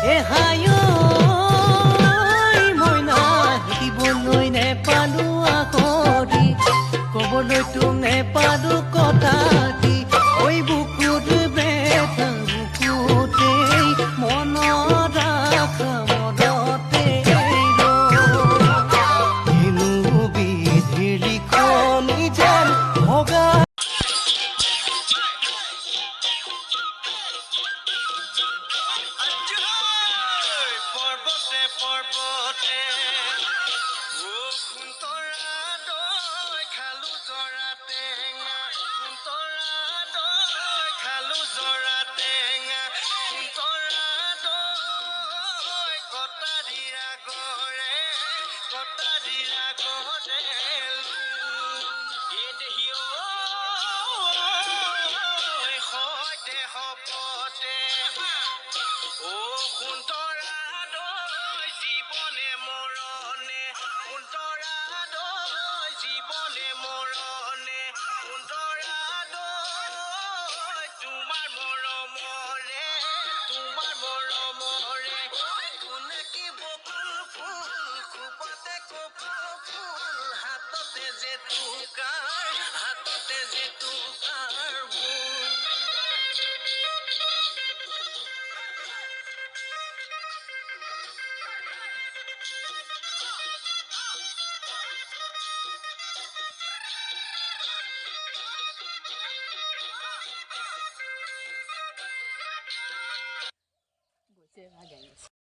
এ হায় মইনা দিবলৈ নেপালো আকৰি ক'বলৈ তো নেপালো কথা দি ঐ বুকুত বেথা বুকুতেই মনত ৰাখা মনতে কিনো বিধিৰ লিখনি যেন ভগা পৰ্বতে পৰ্বতে সুন্তৰা দৈ খালো জৰা টেঙা সুন্তৰা দৈ খালো জৰা টেঙা সুন্তৰা দৈ কটাৰীয়া গৰে কটাৰীয়া গৰে দেহি সৈতে শপতে সুন্তৰা দৈ জীৱনে মৰণে সুন্তৰা দৈ জীৱনে মৰণে সুন্তৰা দৈ তোমাৰ মৰমৰে কোনে কি বকুল ফুল খোপতে কপৌ ফুল হাততে যে টুকাৰ Você vai ganhar.